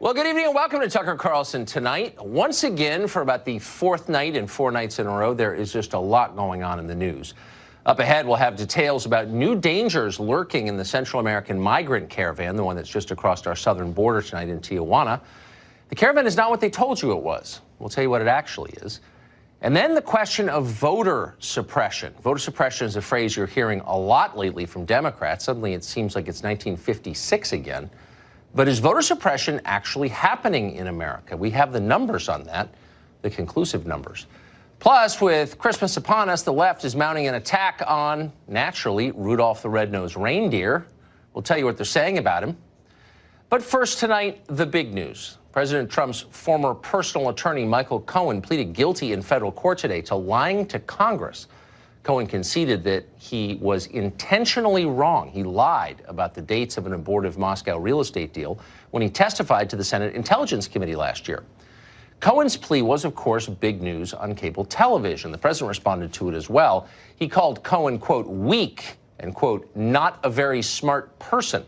Well, good evening and welcome to Tucker Carlson Tonight. Once again, for about the fourth night and 4 nights in a row, there is just a lot going on in the news. Up ahead, we'll have details about new dangers lurking in the Central American migrant caravan, the one that's just across our southern border tonight in Tijuana. The caravan is not what they told you it was. We'll tell you what it actually is. And then the question of voter suppression. Voter suppression is a phrase you're hearing a lot lately from Democrats. Suddenly it seems like it's 1956 again. But is voter suppression actually happening in America? We have the numbers on that, the conclusive numbers. Plus, with Christmas upon us, the left is mounting an attack on, naturally, Rudolph the Red-Nosed Reindeer. We'll tell you what they're saying about him. But first tonight, the big news. President Trump's former personal attorney, Michael Cohen, pleaded guilty in federal court today to lying to Congress. Cohen conceded that he was intentionally wrong. He lied about the dates of an abortive Moscow real estate deal when he testified to the Senate Intelligence Committee last year. Cohen's plea was, of course, big news on cable television. The president responded to it as well. He called Cohen, quote, weak and, quote, not a very smart person.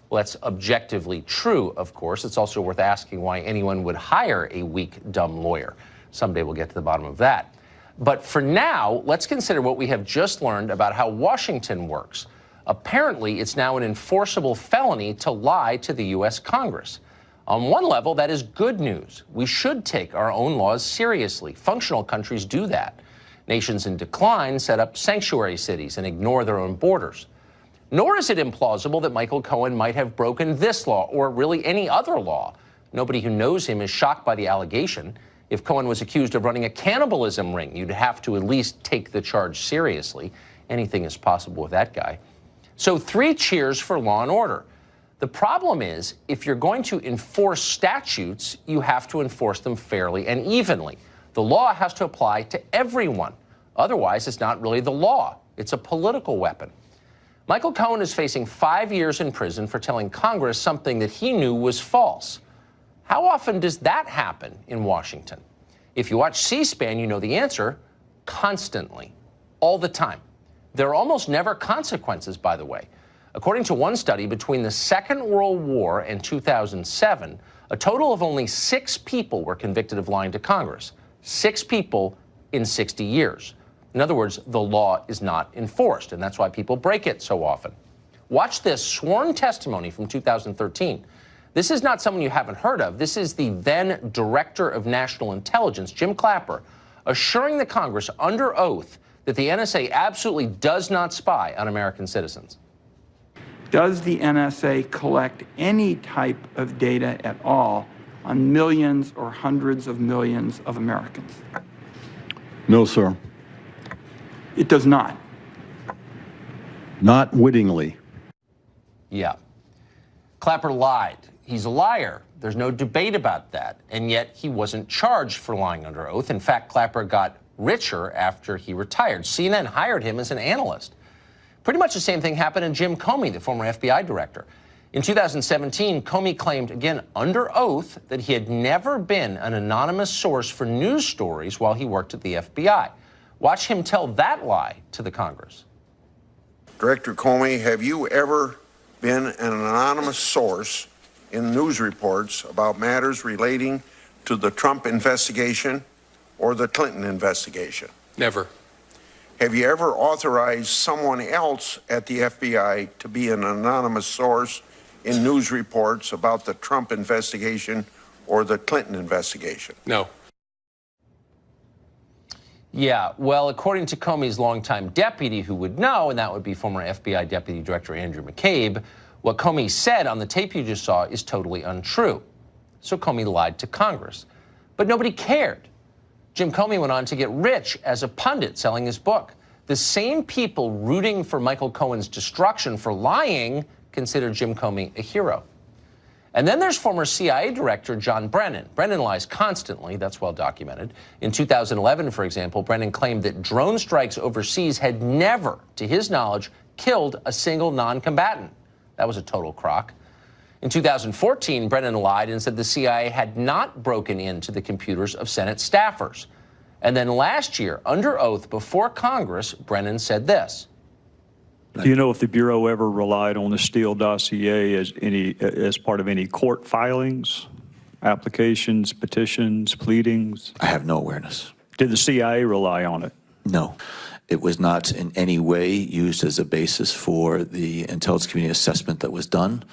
Well, that's objectively true, of course. It's also worth asking why anyone would hire a weak, dumb lawyer. Someday we'll get to the bottom of that. But for now, let's consider what we have just learned about how Washington works. Apparently, it's now an enforceable felony to lie to the U.S. Congress. On one level, that is good news. We should take our own laws seriously. Functional countries do that. Nations in decline set up sanctuary cities and ignore their own borders. Nor is it implausible that Michael Cohen might have broken this law or really any other law. Nobody who knows him is shocked by the allegation. If Cohen was accused of running a cannibalism ring, you'd have to at least take the charge seriously. Anything is possible with that guy. So 3 cheers for law and order. The problem is, if you're going to enforce statutes, you have to enforce them fairly and evenly. The law has to apply to everyone. Otherwise, it's not really the law. It's a political weapon. Michael Cohen is facing 5 years in prison for telling Congress something that he knew was false. How often does that happen in Washington? If you watch C-SPAN, you know the answer. Constantly. All the time. There are almost never consequences, by the way. According to one study, between the Second World War and 2007, a total of only 6 people were convicted of lying to Congress. 6 people in 60 years. In other words, the law is not enforced, and that's why people break it so often. Watch this sworn testimony from 2013. This is not someone you haven't heard of. This is the then Director of National Intelligence, Jim Clapper, assuring the Congress under oath that the NSA absolutely does not spy on American citizens. Does the NSA collect any type of data at all on millions or hundreds of millions of Americans? No, sir. It does not. Not wittingly. Yeah. Clapper lied. He's a liar. There's no debate about that. And yet he wasn't charged for lying under oath. In fact, Clapper got richer after he retired. CNN hired him as an analyst. Pretty much the same thing happened to Jim Comey, the former FBI director. In 2017, Comey claimed, again, under oath, that he had never been an anonymous source for news stories while he worked at the FBI. Watch him tell that lie to the Congress. Director Comey, have you ever been an anonymous source in news reports about matters relating to the Trump investigation or the Clinton investigation? Never. Have you ever authorized someone else at the FBI to be an anonymous source in news reports about the Trump investigation or the Clinton investigation? No. Yeah, well, according to Comey's longtime deputy who would know, and that would be former FBI Deputy Director Andrew McCabe, what Comey said on the tape you just saw is totally untrue. So Comey lied to Congress. But nobody cared. Jim Comey went on to get rich as a pundit selling his book. The same people rooting for Michael Cohen's destruction for lying consider Jim Comey a hero. And then there's former CIA Director John Brennan. Brennan lies constantly. That's well documented. In 2011, for example, Brennan claimed that drone strikes overseas had never, to his knowledge, killed a single non-combatant. That was a total crock. In 2014, Brennan lied and said the CIA had not broken into the computers of Senate staffers. And then last year, under oath before Congress, Brennan said this. Do you know if the Bureau ever relied on the Steele dossier as part of any court filings? Applications, petitions, pleadings? I have no awareness. Did the CIA rely on it? No. It was not in any way used as a basis for the intelligence community assessment that was done.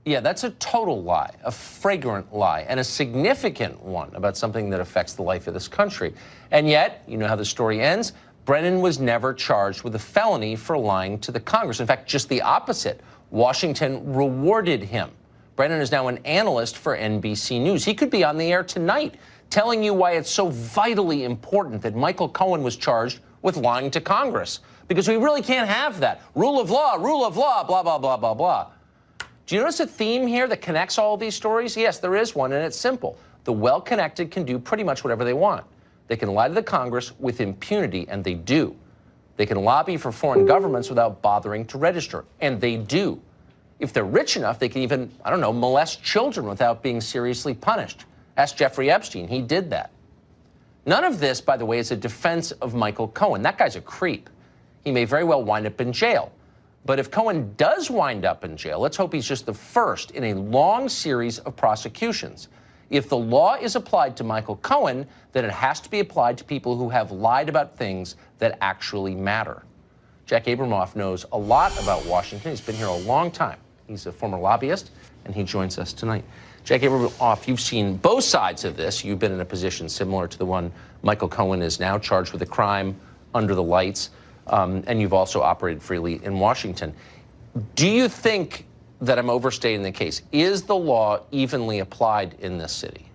Yeah, that's a total lie, a flagrant lie, and a significant one about something that affects the life of this country. And yet, you know how the story ends? Brennan was never charged with a felony for lying to the Congress. In fact, just the opposite. Washington rewarded him. Brennan is now an analyst for NBC News. He could be on the air tonight telling you why it's so vitally important that Michael Cohen was charged with lying to Congress. Because we really can't have that. Rule of law, blah, blah, blah, blah, blah. Do you notice a theme here that connects all of these stories? Yes, there is one, and it's simple. The well-connected can do pretty much whatever they want. They can lie to the Congress with impunity, and they do. They can lobby for foreign governments without bothering to register, and they do. If they're rich enough, they can even, I don't know, molest children without being seriously punished. Ask Jeffrey Epstein. He did that. None of this, by the way, is a defense of Michael Cohen. That guy's a creep. He may very well wind up in jail. But if Cohen does wind up in jail, let's hope he's just the first in a long series of prosecutions. If the law is applied to Michael Cohen, then it has to be applied to people who have lied about things that actually matter. Jack Abramoff knows a lot about Washington. He's been here a long time. He's a former lobbyist, and he joins us tonight. Jack Abramoff, you've seen both sides of this. You've been in a position similar to the one Michael Cohen is now, charged with a crime under the lights. And you've also operated freely in Washington. Do you think that I'm overstating the case? Is the law evenly applied in this city?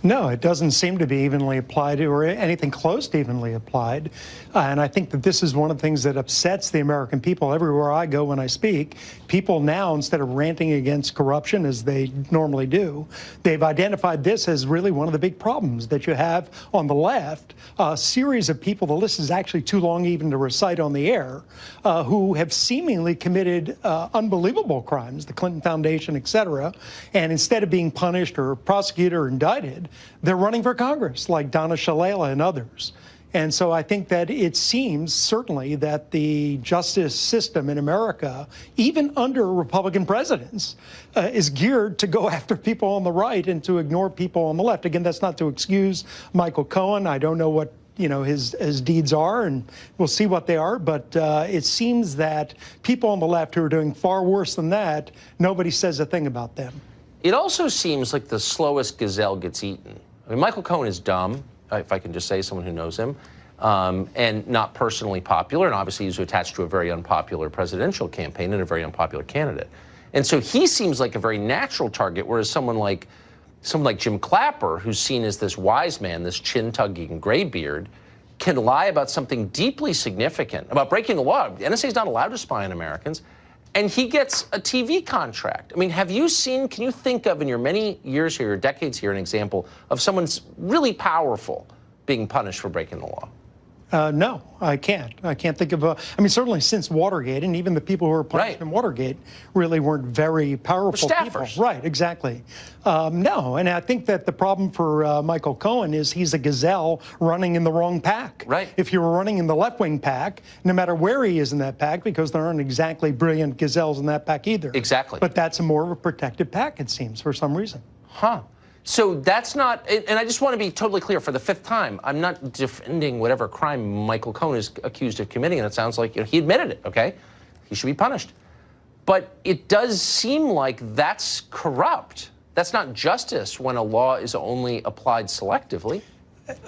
No, it doesn't seem to be evenly applied or anything close to evenly applied. And I think that this is one of the things that upsets the American people everywhere I go when I speak. People now, instead of ranting against corruption as they normally do, they've identified this as really one of the big problems that you have on the left. A series of people, the list is actually too long even to recite on the air, who have seemingly committed unbelievable crimes, the Clinton Foundation, et cetera. And instead of being punished or prosecuted or indicted, they're running for Congress, like Donna Shalala and others. And so I think that it seems certainly that the justice system in America, even under Republican presidents, is geared to go after people on the right and to ignore people on the left. Again, that's not to excuse Michael Cohen. I don't know what his deeds are, and we'll see what they are. But it seems that people on the left who are doing far worse than that, nobody says a thing about them. It also seems like the slowest gazelle gets eaten. I mean, Michael Cohen is dumb, if I can just say, someone who knows him, and not personally popular, and obviously he's attached to a very unpopular presidential campaign and a very unpopular candidate. And so he seems like a very natural target, whereas someone like Jim Clapper, who's seen as this wise man, this chin-tugging graybeard, can lie about something deeply significant, about breaking the law. The NSA is not allowed to spy on Americans. And he gets a TV contract. I mean, have you seen, can you think of in your many years here, decades here, an example of someone's really powerful being punished for breaking the law? No, I can't. I can't think of I mean, certainly since Watergate, and even the people who were punished in Watergate really weren't very powerful people. Right, exactly. No, and I think that the problem for Michael Cohen is he's a gazelle running in the wrong pack. Right. If you were running in the left-wing pack, no matter where he is in that pack, because there aren't exactly brilliant gazelles in that pack either. Exactly. But that's a more of a protected pack, it seems, for some reason. Huh. So that's not, and I just want to be totally clear for the fifth time, I'm not defending whatever crime Michael Cohen is accused of committing, and it sounds like he admitted it, okay? He should be punished. But it does seem like that's corrupt. That's not justice when a law is only applied selectively.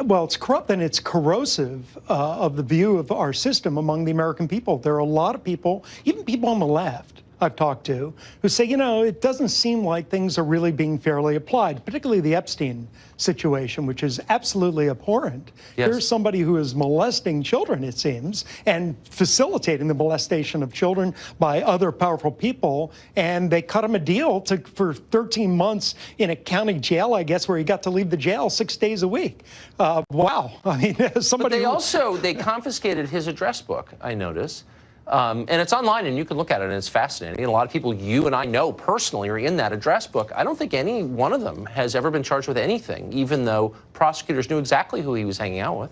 Well, it's corrupt and it's corrosive of the view of our system among the American people. There are a lot of people, even people on the left, I've talked to, who say, it doesn't seem like things are really being fairly applied, particularly the Epstein situation, which is absolutely abhorrent. Yes. Here's somebody who is molesting children, it seems, and facilitating the molestation of children by other powerful people, and they cut him a deal for 13 months in a county jail, I guess, where he got to leave the jail 6 days a week. Wow. I mean, somebody... But they confiscated his address book, I notice. And it's online, and you can look at it, and it's fascinating. And a lot of people you and I know personally are in that address book. I don't think any one of them has ever been charged with anything, even though prosecutors knew exactly who he was hanging out with.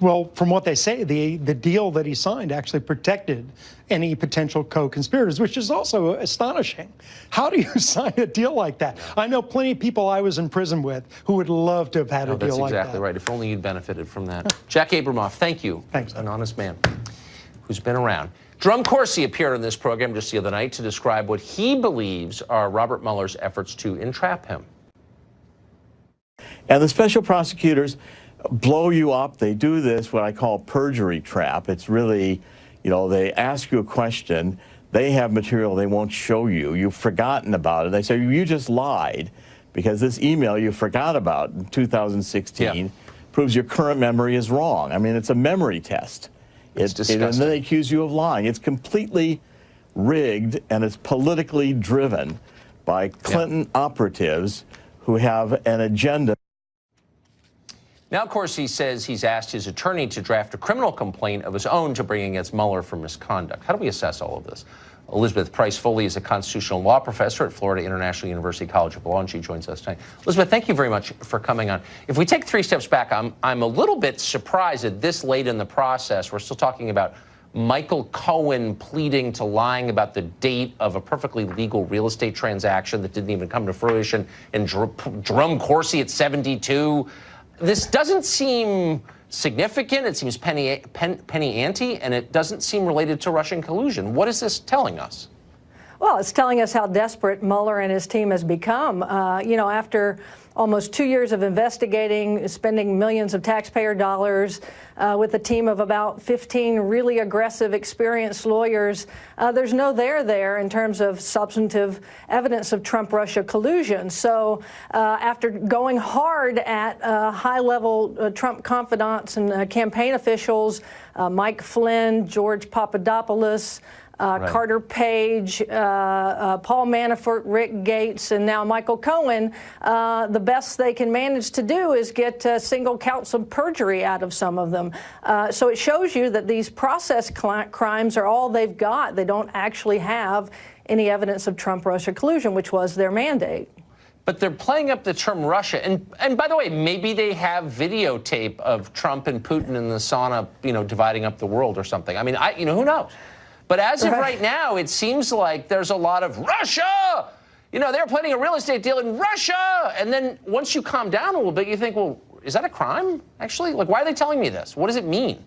Well, from what they say, the deal that he signed actually protected any potential co-conspirators, which is also astonishing. How do you sign a deal like that? I know plenty of people I was in prison with who would love to have had a deal like that. That's exactly right. If only you'd benefited from that. Jack Abramoff, thank you. Thanks. An honest man who's been around. Jerome Corsi appeared on this program just the other night to describe what he believes are Robert Mueller's efforts to entrap him. And the special prosecutors blow you up. They do this, what I call perjury trap. It's really, you know, they ask you a question. They have material they won't show you. You've forgotten about it. They say, you just lied because this email you forgot about in 2016 proves your current memory is wrong. I mean, it's a memory test. It's disgusting. And then they accuse you of lying. It's completely rigged, and it's politically driven by Clinton operatives who have an agenda. Now, of course, he says he's asked his attorney to draft a criminal complaint of his own to bring against Mueller for misconduct. How do we assess all of this? Elizabeth Price Foley is a constitutional law professor at Florida International University College of Law, and she joins us tonight. Elizabeth, thank you very much for coming on. If we take 3 steps back, I'm a little bit surprised that this late in the process, we're still talking about Michael Cohen pleading to lying about the date of a perfectly legal real estate transaction that didn't even come to fruition, and Jerome Corsi at 72. This doesn't seem significant. It seems penny ante, and it doesn't seem related to Russian collusion. What is this telling us? Well, it's telling us how desperate Mueller and his team has become. You know, after almost 2 years of investigating, spending millions of taxpayer dollars with a team of about 15 really aggressive, experienced lawyers, there's no there in terms of substantive evidence of Trump-Russia collusion. So after going hard at high-level Trump confidants and campaign officials, Mike Flynn, George Papadopoulos, Carter Page, Paul Manafort, Rick Gates, and now Michael Cohen, the best they can manage to do is get single counts of perjury out of some of them. So it shows you that these process crimes are all they've got. They don't actually have any evidence of Trump-Russia collusion, which was their mandate. But they're playing up the term Russia. And by the way, maybe they have videotape of Trump and Putin in the sauna, you know, dividing up the world or something. I mean, you know, who knows? But as of right now, it seems like there's a lot of Russia. You know, they're planning a real estate deal in Russia. And then once you calm down a little bit, you think, well, is that a crime, actually? Like, why are they telling me this? What does it mean?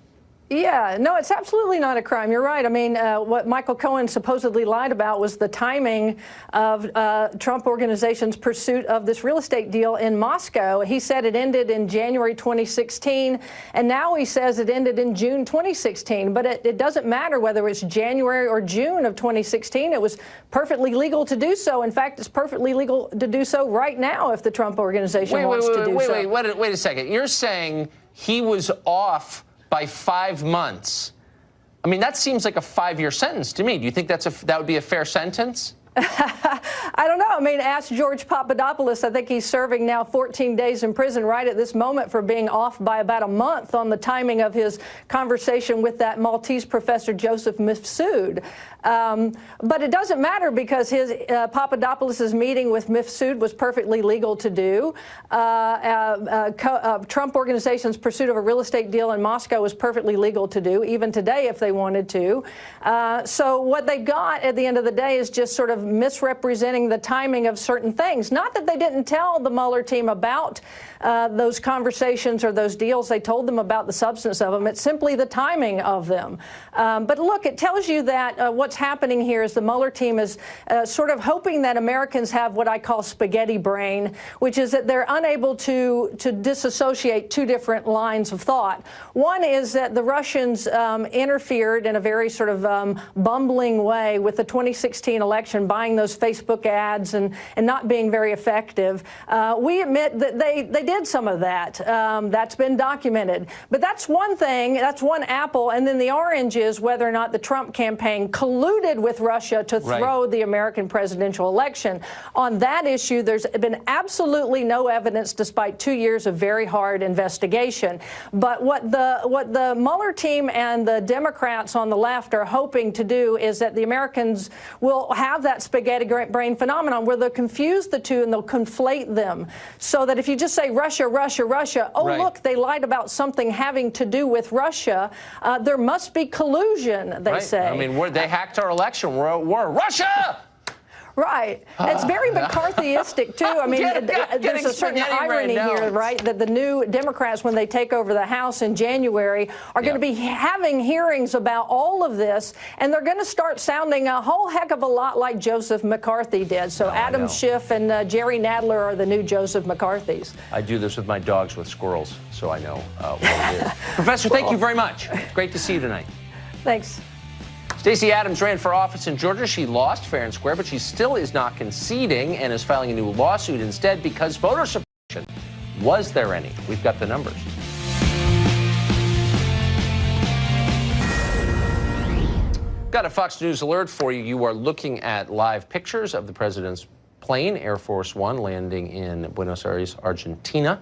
Yeah, no, it's absolutely not a crime. You're right. I mean, what Michael Cohen supposedly lied about was the timing of Trump Organization's pursuit of this real estate deal in Moscow. He said it ended in January 2016, and now he says it ended in June 2016. But it doesn't matter whether it's January or June of 2016. It was perfectly legal to do so. In fact, it's perfectly legal to do so right now if the Trump Organization wants to do so. Wait a second. You're saying he was off by 5 months. I mean, that seems like a 5-year sentence to me. Do you think that would be a fair sentence? I don't know. I mean, ask George Papadopoulos. I think he's serving now 14 days in prison right at this moment for being off by about a month on the timing of his conversation with that Maltese professor, Joseph Mifsud. But it doesn't matter because his Papadopoulos' meeting with Mifsud was perfectly legal to do. Trump Organization's pursuit of a real estate deal in Moscow was perfectly legal to do, even today if they wanted to. So what they've got at the end of the day is just sort of misrepresenting the timing of certain things. Not that they didn't tell the Mueller team about those conversations or those deals. They told them about the substance of them. It's simply the timing of them. But look, it tells you that what's happening here is the Mueller team is sort of hoping that Americans have what I call spaghetti brain, which is that they're unable to disassociate two different lines of thought. One is that the Russians interfered in a very sort of bumbling way with the 2016 election, buying those Facebook ads and not being very effective. We admit that they did some of that. That's been documented. But that's one thing. That's one apple. And then the orange is whether or not the Trump campaign colluded with Russia to throw the American presidential election. On that issue, there's been absolutely no evidence despite 2 years of very hard investigation. But what the Mueller team and the Democrats on the left are hoping to do is that the Americans will have that spaghetti brain phenomenon where they'll confuse the two and they'll conflate them. So that if you just say Russia, Russia, Russia, oh, right. Look, they lied about something having to do with Russia. There must be collusion, they say. I mean, they hacked our election. We're at war. Russia! Right. It's very McCarthyistic, too. I mean, there's a certain irony here, right, that the new Democrats, when they take over the House in January, are going to be having hearings about all of this, and they're going to start sounding a whole heck of a lot like Joseph McCarthy did. So Adam Schiff and Jerry Nadler are the new Joseph McCarthys. I do this with my dogs with squirrels, so I know what it is. Professor, thank you very much. Great to see you tonight. Thanks. Stacey Abrams ran for office in Georgia. She lost fair and square, but she still is not conceding and is filing a new lawsuit instead because voter suppression. Was there any? We've got the numbers. Got a Fox News alert for you. You are looking at live pictures of the president's plane, Air Force One, landing in Buenos Aires, Argentina.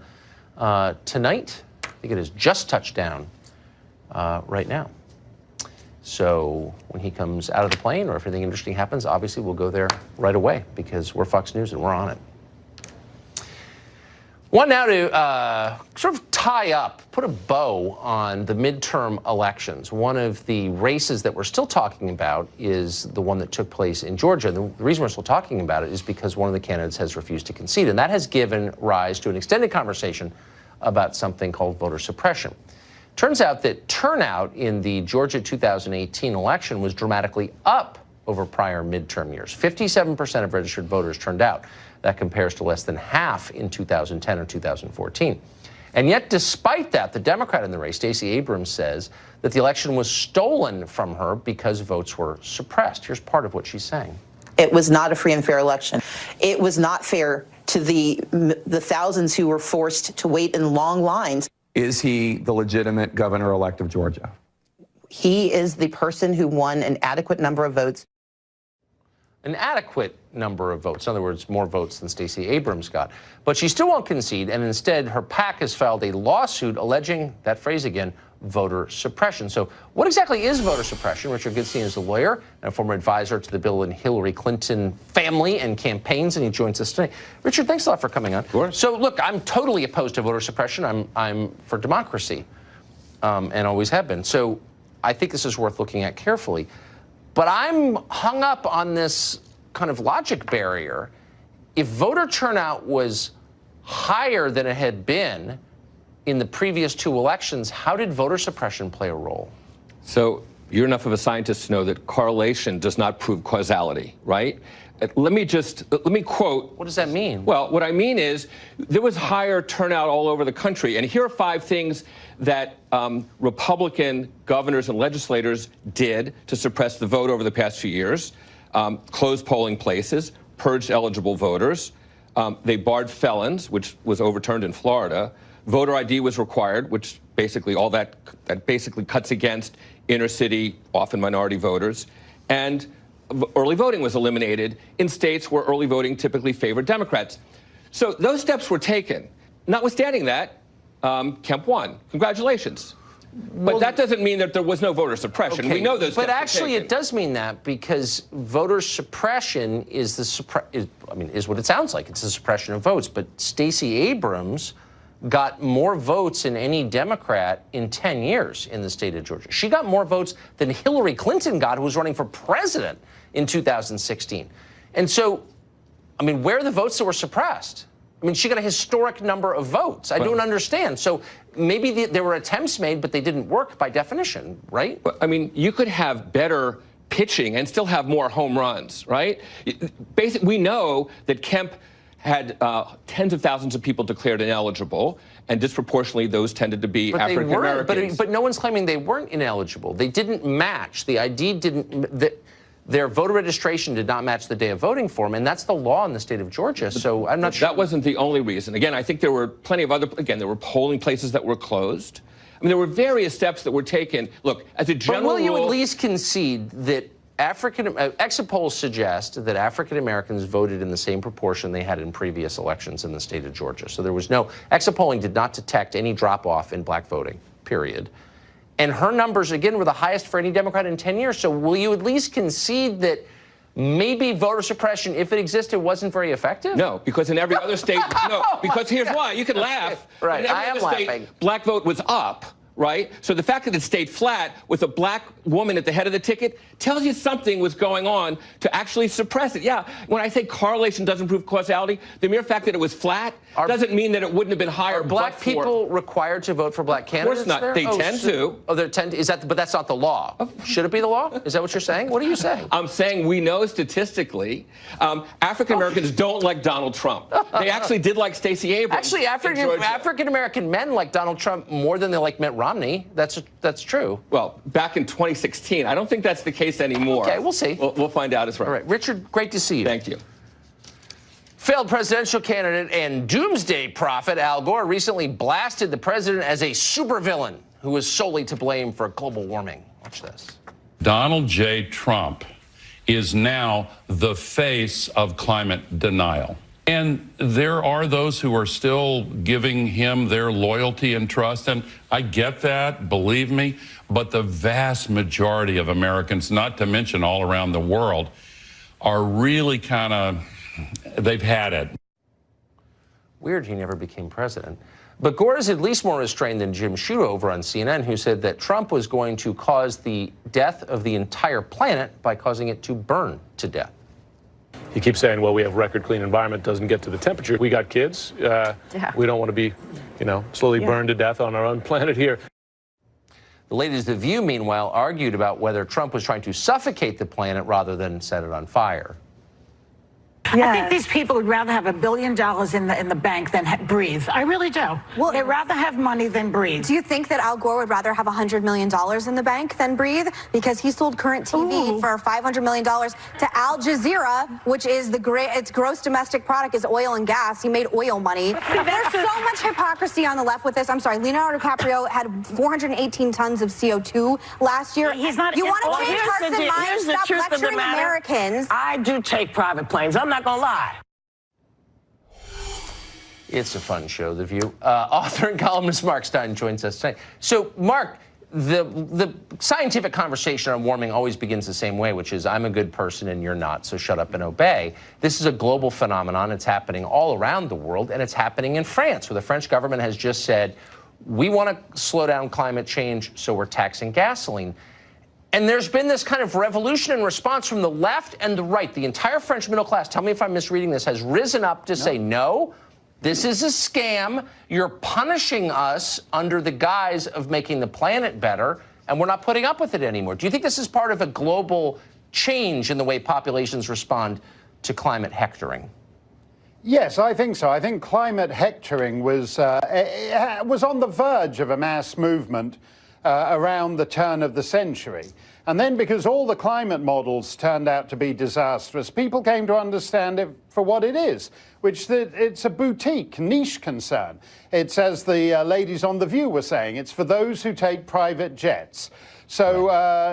Tonight, I think it has just touched down right now. So when he comes out of the plane or if anything interesting happens, obviously we'll go there right away because we're Fox News and we're on it. Want now to sort of tie up, put a bow on the midterm elections. One of the races that we're still talking about is the one that took place in Georgia. The reason we're still talking about it is because one of the candidates has refused to concede, and that has given rise to an extended conversation about something called voter suppression. Turns out that turnout in the Georgia 2018 election was dramatically up over prior midterm years. 57% of registered voters turned out. That compares to less than half in 2010 or 2014. And yet, despite that, the Democrat in the race, Stacey Abrams, says that the election was stolen from her because votes were suppressed. Here's part of what she's saying. It was not a free and fair election. It was not fair to the thousands who were forced to wait in long lines. Is he the legitimate governor-elect of Georgia? He is the person who won an adequate number of votes. An adequate number of votes. In other words, more votes than Stacey Abrams got. But she still won't concede, and instead her PAC has filed a lawsuit alleging, that phrase again, voter suppression. So what exactly is voter suppression? Richard Goodstein is a lawyer and a former advisor to the Bill and Hillary Clinton family and campaigns, and he joins us today. Richard, thanks a lot for coming on. Sure. So look, I'm totally opposed to voter suppression. I'm for democracy, and always have been. So I think this is worth looking at carefully. But I'm hung up on this kind of logic barrier. If voter turnout was higher than it had been in the previous two elections, how did voter suppression play a role? So you're enough of a scientist to know that correlation does not prove causality, right? Let me quote. What does that mean? Well, what I mean is there was higher turnout all over the country. And here are 5 things that Republican governors and legislators did to suppress the vote over the past few years. Closed polling places, purged eligible voters. They barred felons, which was overturned in Florida. Voter ID was required, which basically that basically cuts against inner city, often minority voters. And early voting was eliminated in states where early voting typically favored Democrats. So those steps were taken. Notwithstanding that, Kemp won. Congratulations. But that doesn't mean that there was no voter suppression. Okay, we know those steps but actually were taken. it does mean that because voter suppression is what it sounds like. It's the suppression of votes. But Stacey Abrams got more votes than any Democrat in 10 years in the state of Georgia. She got more votes than Hillary Clinton got, who was running for president in 2016. And so, I mean, where are the votes that were suppressed? I mean, she got a historic number of votes. I don't understand. So maybe there were attempts made, but they didn't work by definition, right? I mean, you could have better pitching and still have more home runs, right? Basically, we know that Kemp had tens of thousands of people declared ineligible, and disproportionately those tended to be African Americans. But no one's claiming they weren't ineligible. They didn't match. The ID didn't. Their voter registration did not match the day of voting form, and that's the law in the state of Georgia. So I'm not sure. That wasn't the only reason. Again, I think there were plenty of other. Again, there were polling places that were closed. I mean, there were various steps that were taken. Look, as a general rule. But will you at least concede that exit polls suggest that African Americans voted in the same proportion they had in previous elections in the state of Georgia? So there was no exit polling did not detect any drop off in black voting, period. And her numbers, again, were the highest for any Democrat in 10 years. So will you at least concede that maybe voter suppression, if it existed, wasn't very effective? No, because in every other state, no, because here's why. You can laugh. Right, In every I am other state, laughing. black vote was up. Right? So the fact that it stayed flat with a black woman at the head of the ticket tells you something was going on to actually suppress it. Yeah, when I say correlation doesn't prove causality, the mere fact that it was flat doesn't mean that it wouldn't have been higher. Are black people required to vote for black candidates? Of course not. There? They tend to. Oh, they tend to. Is that? But that's not the law. Should it be the law? Is that what you're saying? What are you saying? I'm saying we know statistically, African Americans don't like Donald Trump. They actually did like Stacey Abrams. Actually, African American men like Donald Trump more than they like Mitt Romney. That's true. Well, back in 2016, I don't think that's the case anymore. Okay, we'll see. We'll find out as well. All right, Richard, great to see you. Thank you. Failed presidential candidate and doomsday prophet Al Gore recently blasted the president as a supervillain who was solely to blame for global warming. Watch this. Donald J. Trump is now the face of climate denial. And there are those who are still giving him their loyalty and trust, and I get that, believe me, but the vast majority of Americans, not to mention all around the world, are really kind of, they've had it. Weird he never became president. But Gore is at least more restrained than Jim Sciutto over on CNN, who said that Trump was going to cause the death of the entire planet by causing it to burn to death. He keeps saying, well, we have record clean environment, doesn't get to the temperature. We got kids. We don't want to be, slowly burned to death on our own planet here. The ladies of The View, meanwhile, argued about whether Trump was trying to suffocate the planet rather than set it on fire. Yes. I think these people would rather have $1 billion in the bank than breathe. I really do. Well, they'd rather have money than breathe. Do you think that Al Gore would rather have $100 million in the bank than breathe? Because he sold current TV for $500 million to Al Jazeera, which is its gross domestic product is oil and gas. He made oil money. There's so much hypocrisy on the left with this. I'm sorry, Leonardo DiCaprio had 418 tons of CO2 last year. He's not. You want to change hearts and minds? Stop lecturing Americans. I do take private planes. I'm not gonna lie. It's a fun show, The View. Author and columnist Mark Stein joins us tonight. So, Mark, the scientific conversation on warming always begins the same way, which is I'm a good person and you're not, so shut up and obey. This is a global phenomenon. It's happening all around the world, and it's happening in France, where the French government has just said, we want to slow down climate change, so we're taxing gasoline. And there's been this kind of revolution in response from the left and the right. The entire French middle class, tell me if I'm misreading this, has risen up to say, no, this is a scam. You're punishing us under the guise of making the planet better, and we're not putting up with it anymore. Do you think this is part of a global change in the way populations respond to climate hectoring? Yes, I think so. I think climate hectoring was on the verge of a mass movement around the turn of the century. And then because all the climate models turned out to be disastrous, people came to understand it for what it is, which it's a boutique, niche concern. It's, as the ladies on The View were saying, it's for those who take private jets. So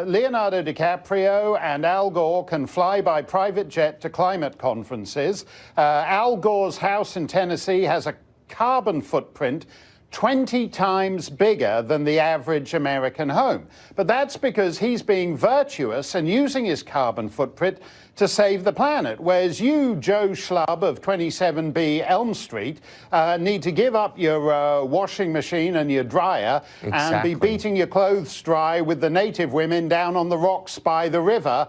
Leonardo DiCaprio and Al Gore can fly by private jet to climate conferences. Al Gore's house in Tennessee has a carbon footprint 20 times bigger than the average American home. But that's because he's being virtuous and using his carbon footprint to save the planet, whereas you, Joe Schlub of 27B Elm Street, need to give up your washing machine and your dryer and be beating your clothes dry with the native women down on the rocks by the river,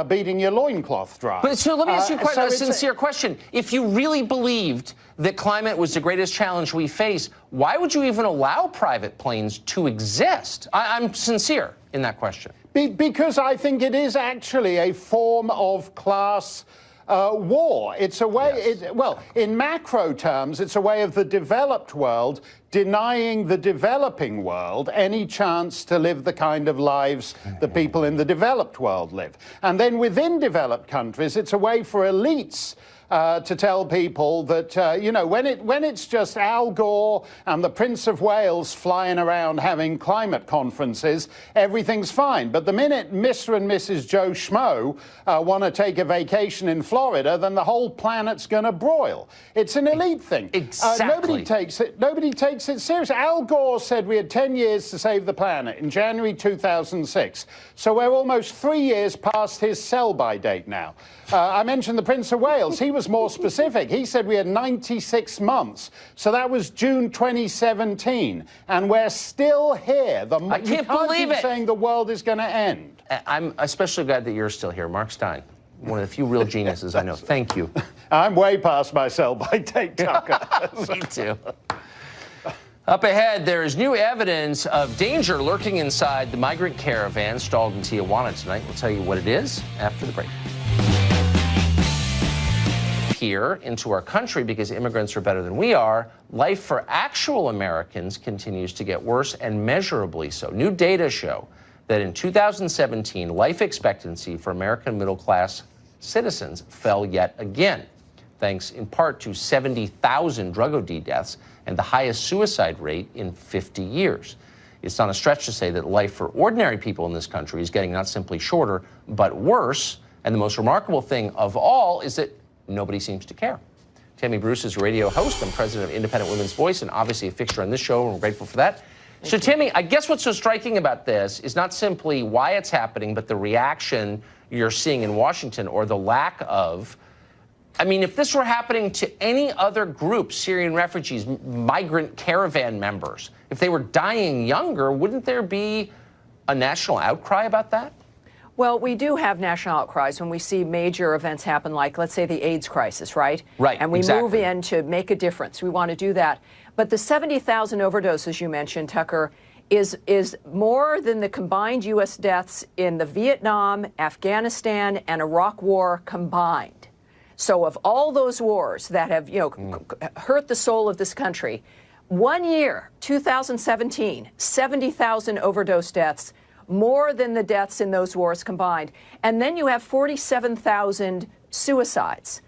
beating your loincloth dry. But so let me ask you a sincere question. If you really believed that climate was the greatest challenge we face, why would you even allow private planes to exist? I'm sincere in that question. Because I think it is actually a form of class war. It's a way, well, in macro terms, it's a way of the developed world denying the developing world any chance to live the kind of lives that people in the developed world live. And then within developed countries, it's a way for elites to tell people that, you know, when it's just Al Gore and the Prince of Wales flying around having climate conferences, everything's fine. But the minute Mr. and Mrs. Joe Schmo want to take a vacation in Florida, then the whole planet's going to broil. It's an elite thing. Exactly. Nobody takes it seriously. Al Gore said we had 10 years to save the planet in January 2006. So we're almost 3 years past his sell-by date now. I mentioned the Prince of Wales. He was more specific. He said we had 96 months. So that was June 2017. And we're still here. I can't believe it. Saying the world is going to end. I'm especially glad that you're still here. Mark Stein, one of the few real geniuses I know. Thank you. I'm way past my sell-by date, Tucker. Me too. Up ahead, there is new evidence of danger lurking inside the migrant caravan stalled in Tijuana tonight. We'll tell you what it is after the break. Here into our country because immigrants are better than we are, life for actual Americans continues to get worse and measurably so. New data show that in 2017, life expectancy for American middle-class citizens fell yet again, thanks in part to 70,000 drug OD deaths and the highest suicide rate in 50 years. It's not a stretch to say that life for ordinary people in this country is getting not simply shorter, but worse. And the most remarkable thing of all is that nobody seems to care. Tammy Bruce is a radio host. I'm president of Independent Women's Voice and obviously a fixture on this show, and we're grateful for that. So, Tammy, I guess what's so striking about this is not simply why it's happening, but the reaction you're seeing in Washington or the lack of. I mean, if this were happening to any other group, Syrian refugees, migrant caravan members, if they were dying younger, wouldn't there be a national outcry about that? Well, we do have national outcries when we see major events happen, like, let's say, the AIDS crisis, right? Right, and we exactly. move in to make a difference. We want to do that. But the 70,000 overdoses you mentioned, Tucker, is more than the combined U.S. deaths in the Vietnam, Afghanistan, and Iraq war combined. So of all those wars that have, hurt the soul of this country, 1 year, 2017, 70,000 overdose deaths, more than the deaths in those wars combined. And then you have 47,000 suicides,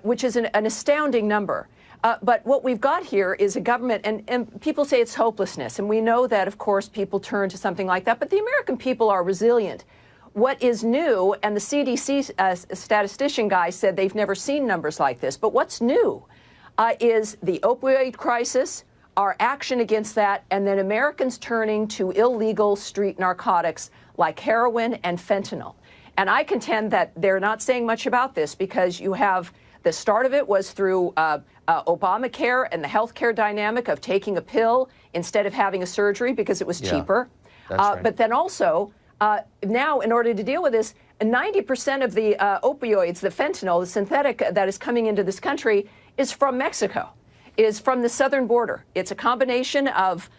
which is an astounding number. But what we've got here is a government, and people say it's hopelessness. And we know that, of course, people turn to something like that. But the American people are resilient. What is new, and the CDC statistician guy said they've never seen numbers like this, but what's new is the opioid crisis, our action against that, and then Americans turning to illegal street narcotics like heroin and fentanyl. And I contend that they're not saying much about this because you have the start of it was through Obamacare and the healthcare dynamic of taking a pill instead of having a surgery because it was cheaper. That's right. But then also, now, in order to deal with this, 90% of the opioids, the fentanyl, the synthetic that is coming into this country is from Mexico. It is from the southern border. It's a combination of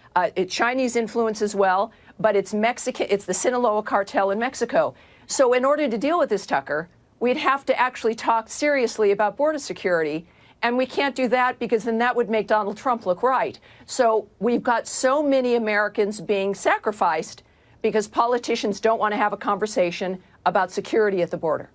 Chinese influence as well, but it's Mexican. It's the Sinaloa cartel in Mexico. So in order to deal with this, Tucker, we'd have to actually talk seriously about border security. And we can't do that because then that would make Donald Trump look right. So we've got so many Americans being sacrificed because politicians don't want to have a conversation about security at the border.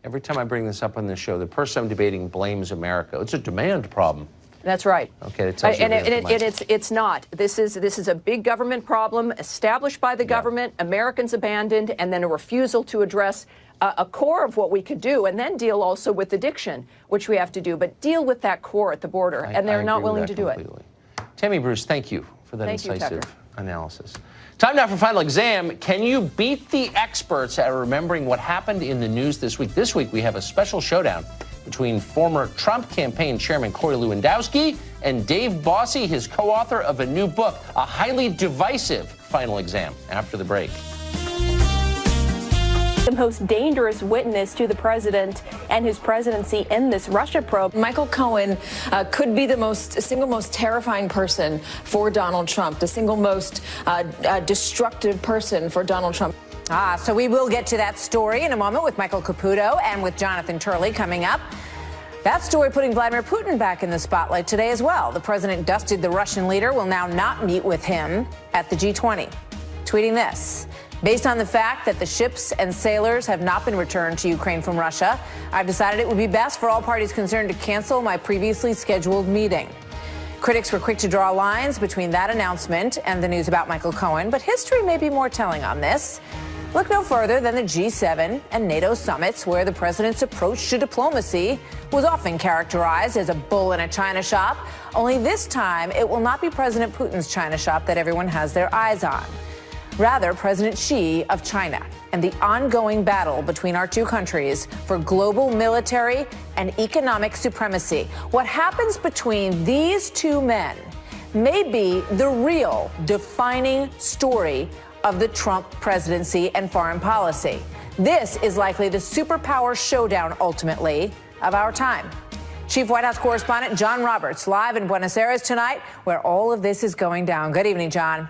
Every time I bring this up on this show, the person I'm debating blames America. It's a demand problem. That's right. Okay, it tells you it's not. This is a big government problem established by the government, Americans abandoned, and then a refusal to address a core of what we could do, and then deal also with addiction, which we have to do, but deal with that core at the border, and they're not willing to do it. Tammy Bruce, thank you for that Thank you, incisive Tucker. analysis. Time now for final exam. Can you beat the experts at remembering what happened in the news this week? This week, we have a special showdown between former Trump campaign chairman Corey Lewandowski and Dave Bossie, his co-author of a new book, a highly divisive final exam, after the break. The most dangerous witness to the president and his presidency in this Russia probe. Michael Cohen could be the single most terrifying person for Donald Trump, the single most destructive person for Donald Trump. So we will get to that story in a moment with Michael Caputo and with Jonathan Turley coming up. That story putting Vladimir Putin back in the spotlight today as well. The president dusted the Russian leader, will now not meet with him at the G20. Tweeting this: Based on the fact that the ships and sailors have not been returned to Ukraine from Russia, I've decided it would be best for all parties concerned to cancel my previously scheduled meeting. Critics were quick to draw lines between that announcement and the news about Michael Cohen, but history may be more telling on this. Look no further than the G7 and NATO summits, where the president's approach to diplomacy was often characterized as a bull in a china shop. Only this time, it will not be President Putin's china shop that everyone has their eyes on. Rather, President Xi of China and the ongoing battle between our two countries for global military and economic supremacy. What happens between these two men may be the real defining story of the Trump presidency and foreign policy. This is likely the superpower showdown, ultimately, of our time. Chief White House correspondent John Roberts, live in Buenos Aires tonight, where all of this is going down. Good evening, John.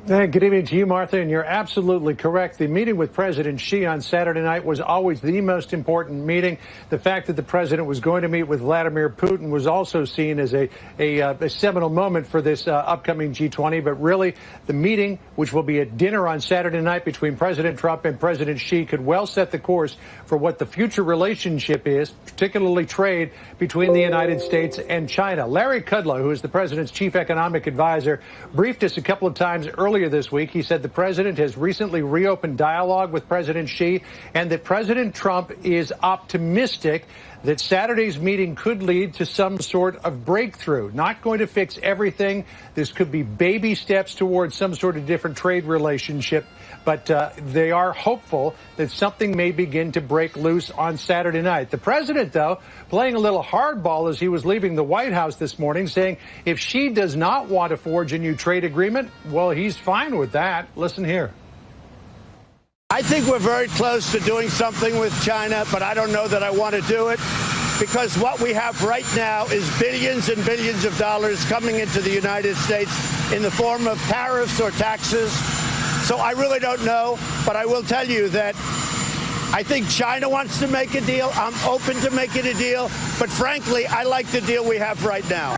Good evening to you, Martha, and you're absolutely correct. The meeting with President Xi on Saturday night was always the most important meeting. The fact that the president was going to meet with Vladimir Putin was also seen as a seminal moment for this upcoming G20. But really, the meeting, which will be at dinner on Saturday night between President Trump and President Xi, could well set the course for what the future relationship is, particularly trade between the United States and China. Larry Kudlow, who is the president's chief economic advisor, briefed us a couple of times earlier this week. He said the president has recently reopened dialogue with President Xi and that President Trump is optimistic that Saturday's meeting could lead to some sort of breakthrough. Not going to fix everything. This could be baby steps towards some sort of different trade relationship, but they are hopeful that something may begin to break loose on Saturday night. The president, though, playing a little hardball as he was leaving the White House this morning, saying if Xi does not want to forge a new trade agreement, well, he's fine with that. Listen here. I think we're very close to doing something with China, but I don't know that I want to do it because what we have right now is billions and billions of dollars coming into the United States in the form of tariffs or taxes. So I really don't know, but I will tell you that I think China wants to make a deal. I'm open to making a deal, but frankly, I like the deal we have right now.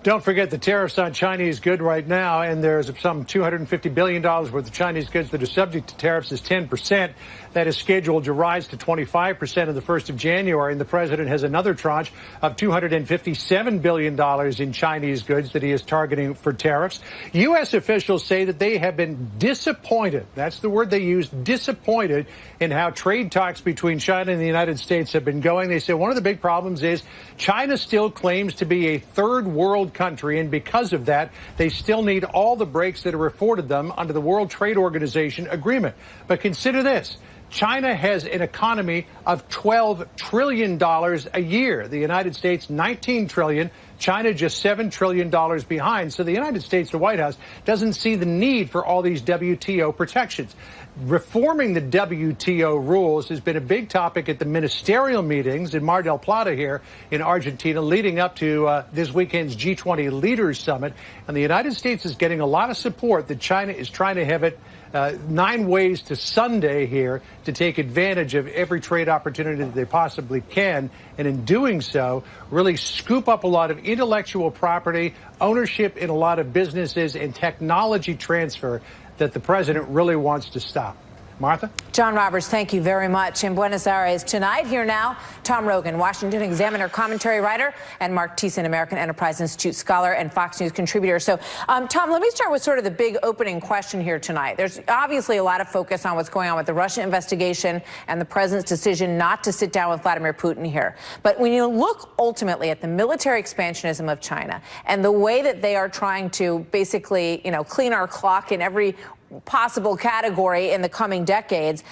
Don't forget the tariffs on Chinese goods right now, and there's some $250 billion worth of Chinese goods that are subject to tariffs is 10%. That is scheduled to rise to 25% on the 1st of January, and the president has another tranche of $257 billion in Chinese goods that he is targeting for tariffs. U.S. officials say that they have been disappointed. That's the word they used, disappointed in how trade talks between China and the United States have been going. They say one of the big problems is China still claims to be a third world country, and because of that, they still need all the breaks that are afforded them under the World Trade Organization agreement. But consider this. China has an economy of $12 trillion a year. The United States, $19 trillion. China just $7 trillion behind. So the United States, the White House, doesn't see the need for all these WTO protections. Reforming the WTO rules has been a big topic at the ministerial meetings in Mar del Plata here in Argentina, leading up to this weekend's G20 Leaders Summit. And the United States is getting a lot of support that China is trying to have it 9 ways to Sunday here to take advantage of every trade opportunity that they possibly can. And in doing so, really scoop up a lot of intellectual property, ownership in a lot of businesses, and technology transfer that the president really wants to stop. Martha? John Roberts, thank you very much. In Buenos Aires tonight, here now, Tom Rogan, Washington Examiner commentary writer, and Mark Thiessen, American Enterprise Institute scholar and Fox News contributor. So, Tom, let me start with sort of the big opening question here tonight. There's obviously a lot of focus on what's going on with the Russia investigation and the president's decision not to sit down with Vladimir Putin here. But when you look ultimately at the military expansionism of China and the way that they are trying to basically, clean our clock in every possible category in the coming decades,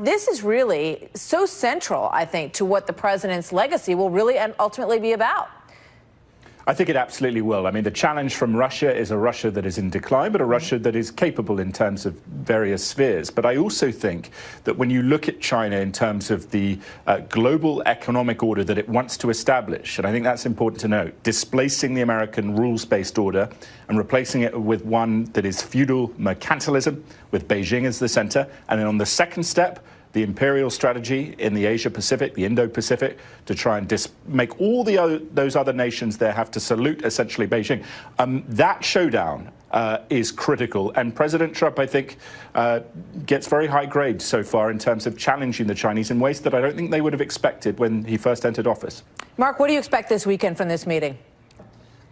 this is really so central, I think, to what the president's legacy will really and ultimately be about. I think it absolutely will. I mean, the challenge from Russia is a Russia that is in decline, but a Russia that is capable in terms of various spheres. But I also think that when you look at China in terms of the global economic order that it wants to establish, and I think that's important to note, displacing the American rules-based order and replacing it with one that is feudal mercantilism, with Beijing as the center, and then on the second step, the imperial strategy in the Asia-Pacific, the Indo-Pacific, to try and make all those other nations there have to salute, essentially, Beijing. That showdown is critical. And President Trump, I think, gets very high grades so far in terms of challenging the Chinese in ways that I don't think they would have expected when he first entered office. Mark, what do you expect this weekend from this meeting?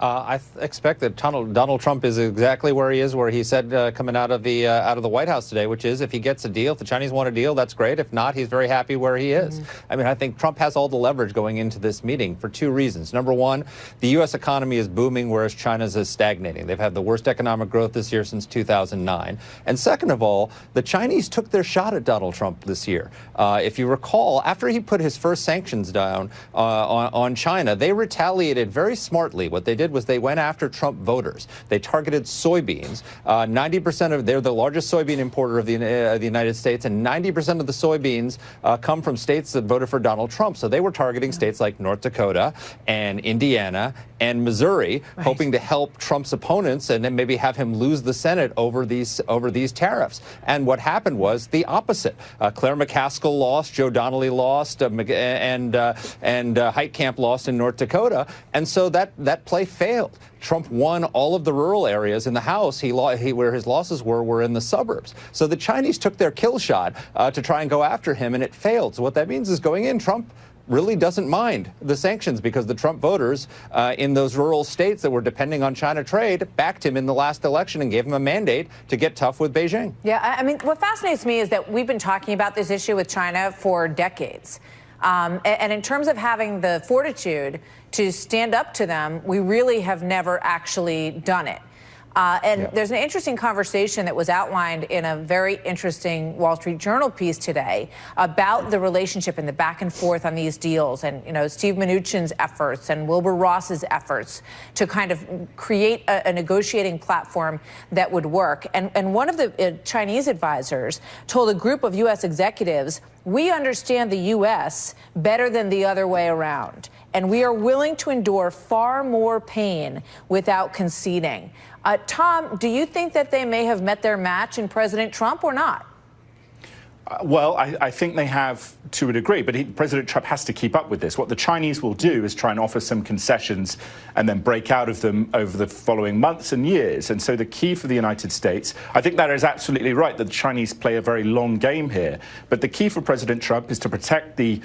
I expect that Donald Trump is exactly where he said coming out of the White House today, which is if he gets a deal, if the Chinese want a deal, that's great. If not, he's very happy where he is. I mean, I think Trump has all the leverage going into this meeting for two reasons. Number one, the U.S. economy is booming, whereas China's is stagnating. They've had the worst economic growth this year since 2009. And second of all, the Chinese took their shot at Donald Trump this year. If you recall, after he put his first sanctions down on China, they retaliated very smartly. What they did was they went after Trump voters. They targeted soybeans. 90% of they're the largest soybean importer of the United States, and 90% of the soybeans come from states that voted for Donald Trump. So they were targeting states like North Dakota and Indiana and Missouri, hoping to help Trump's opponents and then maybe have him lose the Senate over these tariffs. And what happened was the opposite. Claire McCaskill lost, Joe Donnelly lost, and Heitkamp lost in North Dakota, and so that play failed. Trump won all of the rural areas in the House. Where his losses were in the suburbs. So the Chinese took their kill shot to try and go after him, and it failed. So what that means is going in, Trump really doesn't mind the sanctions because the Trump voters in those rural states that were depending on China trade backed him in the last election and gave him a mandate to get tough with Beijing. Yeah, I mean, what fascinates me is that we've been talking about this issue with China for decades. And in terms of having the fortitude to stand up to them, we really have never actually done it. There's an interesting conversation that was outlined in a very interesting Wall Street Journal piece today about the relationship and the back and forth on these deals, and Steve Mnuchin's efforts and Wilbur Ross's efforts to kind of create a negotiating platform that would work. And one of the Chinese advisors told a group of U.S. executives, "We understand the U.S. better than the other way around, and we are willing to endure far more pain without conceding." Tom, do you think that they may have met their match in President Trump or not? Well, I think they have to a degree, but President Trump has to keep up with this. What the Chinese will do is try and offer some concessions and then break out of them over the following months and years. And so the key for the United States, I think that is absolutely right, that the Chinese play a very long game here. But the key for President Trump is to protect the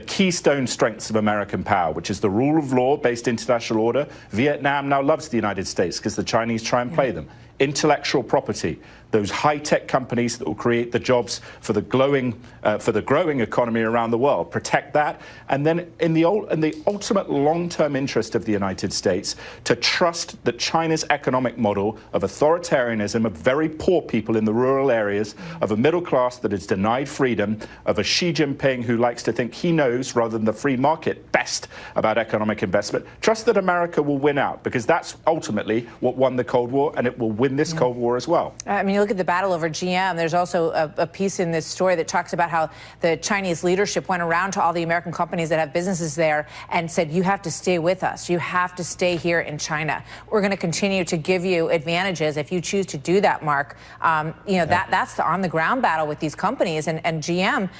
keystone strengths of American power, which is the rule of law, based international order. Vietnam now loves the United States because the Chinese try and play them. Intellectual property, those high-tech companies that will create the jobs for the growing economy around the world. Protect that, and then in the ultimate long-term interest of the United States, to trust that China's economic model of authoritarianism, of very poor people in the rural areas, of a middle class that is denied freedom, of a Xi Jinping who likes to think he knows, rather than the free market, best about economic investment. Trust that America will win out, because that's ultimately what won the Cold War, and it will win this Cold War as well. I mean, you look at the battle over GM. There's also a piece in this story that talks about how the Chinese leadership went around to all the American companies that have businesses there and said, you have to stay with us. You have to stay here in China. We're going to continue to give you advantages if you choose to do that, Mark. That's the on-the-ground battle with these companies. And GM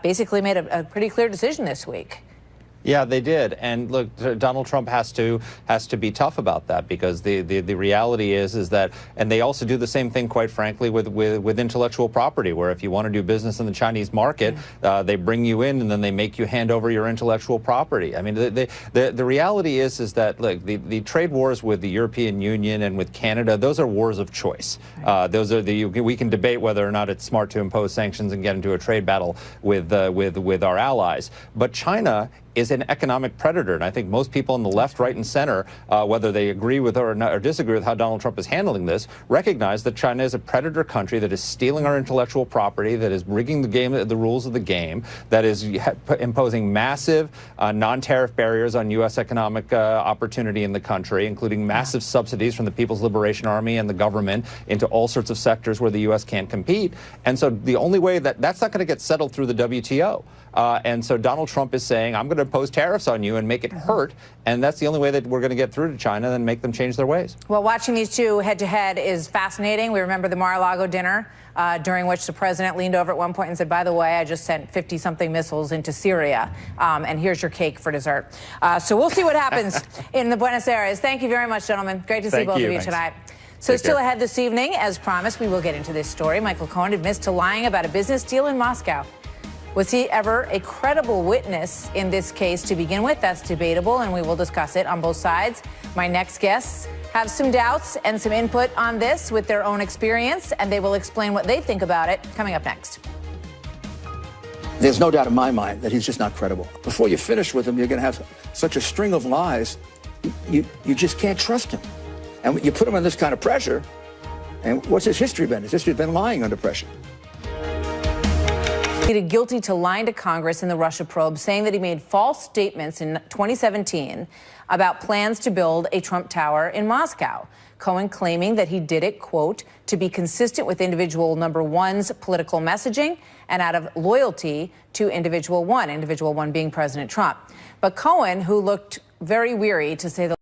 basically made a pretty clear decision this week. Yeah, they did. And look, Donald Trump has to be tough about that, because the reality is that, and they also do the same thing, quite frankly, with intellectual property, where if you want to do business in the Chinese market, they bring you in and then they make you hand over your intellectual property. I mean, the reality is that, look, the trade wars with the European Union and with Canada, those are wars of choice. Those are we can debate whether or not it's smart to impose sanctions and get into a trade battle with our allies. But China is an economic predator. And I think most people on the left, right, and center, whether they agree with or disagree with how Donald Trump is handling this, recognize that China is a predator country that is stealing our intellectual property, that is rigging the rules of the game, that is imposing massive non-tariff barriers on U.S. economic opportunity in the country, including massive subsidies from the People's Liberation Army and the government into all sorts of sectors where the U.S. can't compete. And so the only way that's not going to get settled through the WTO. And so Donald Trump is saying, I'm going to impose tariffs on you and make it hurt. And that's the only way that we're going to get through to China and make them change their ways. Well, watching these two head-to-head is fascinating. We remember the Mar-a-Lago dinner, during which the president leaned over at one point and said, by the way, I just sent 50-something missiles into Syria, and here's your cake for dessert. So we'll see what happens in the Buenos Aires. Thank you very much, gentlemen. Great to see both of you tonight. So Take still care. ahead this evening, as promised, we will get into this story. Michael Cohen admits to lying about a business deal in Moscow. Was he ever a credible witness in this case to begin with? That's debatable, and we will discuss it on both sides. My next guests have some doubts and some input on this with their own experience, and they will explain what they think about it coming up next. There's no doubt in my mind that he's just not credible. Before you finish with him, you're going to have such a string of lies, you just can't trust him. And you put him under this kind of pressure, and what's his history been? His history's been lying under pressure. Pleaded guilty to lying to Congress in the Russia probe, saying that he made false statements in 2017 about plans to build a Trump Tower in Moscow. Cohen claiming that he did it, quote, to be consistent with individual number one's political messaging and out of loyalty to individual one being President Trump. But Cohen, who looked very weary, to say the